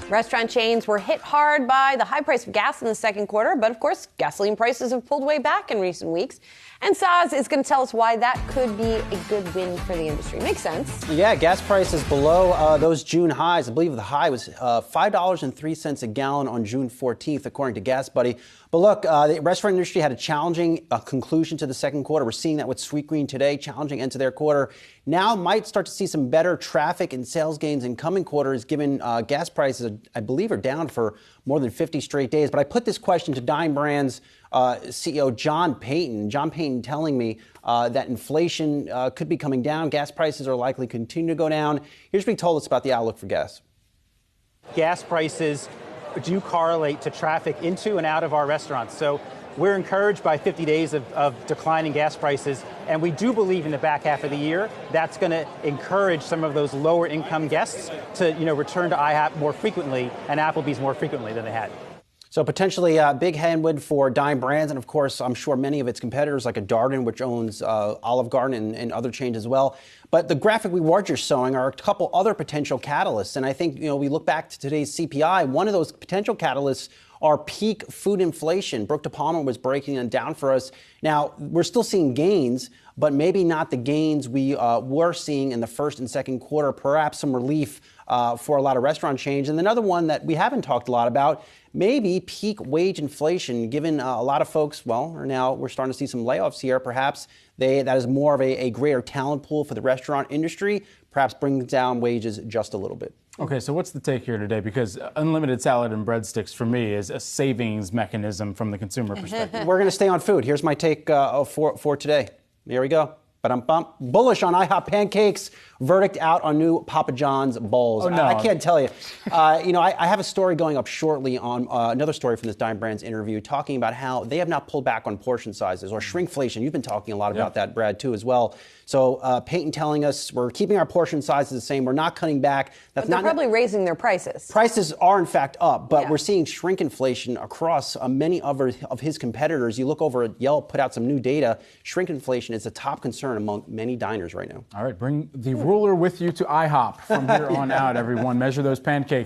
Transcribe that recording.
Restaurant chains were hit hard by the high price of gas in the second quarter, but of course, gasoline prices have pulled way back in recent weeks. And Sozzi is going to tell us why that could be a good win for the industry. Makes sense. Yeah, gas prices below those June highs. I believe the high was $5.03 a gallon on June 14th, according to Gas Buddy. But look, the restaurant industry had a challenging conclusion to the second quarter. We're seeing that with Sweetgreen today, challenging end to their quarter. Now might start to see some better traffic and sales gains in coming quarters, given gas prices, I believe, are down for more than 50 straight days. But I put this question to Dine Brands CEO John Payton. John Payton telling me that inflation could be coming down. Gas prices are likely to continue to go down. Here's what he told us about the outlook for gas. Gas prices do correlate to traffic into and out of our restaurants. So we're encouraged by 50 days of declining gas prices, and we do believe in the back half of the year that's going to encourage some of those lower income guests to return to IHOP more frequently and Applebee's more frequently than they had. So potentially a big headwind for Dine Brands, and of course, I'm sure many of its competitors, like a Darden, which owns Olive Garden and other chains as well. But the graphic we were just showing are a couple other potential catalysts. And I think, we look back to today's CPI, one of those potential catalysts are peak food inflation. Brooke DePalma was breaking them down for us. Now, we're still seeing gains, but maybe not the gains we were seeing in the first and second quarter, perhaps some relief for a lot of restaurant chains. And another one that we haven't talked a lot about, maybe peak wage inflation, given a lot of folks, we're starting to see some layoffs here. Perhaps that is more of a greater talent pool for the restaurant industry, perhaps brings down wages just a little bit. Okay, so what's the take here today? Because unlimited salad and breadsticks for me is a savings mechanism from the consumer perspective. We're going to stay on food. Here's my take for today. There we go. Ba-dum-bum. Bullish on IHOP pancakes. Verdict out on new Papa John's bowls. Oh, no. I can't tell you. I have a story going up shortly on another story from this Dine Brands interview talking about how they have not pulled back on portion sizes or shrinkflation. You've been talking a lot about that, Brad, too, as well. So Peyton telling us we're keeping our portion sizes the same. We're not cutting back. But they're probably raising their prices. Prices are, in fact, up, but we're seeing shrinkflation across many of his competitors. You look over at Yelp, put out some new data. Shrinkflation is a top concern among many diners right now. All right, bring the ruler with you to IHOP from here on out, everyone. Measure those pancakes.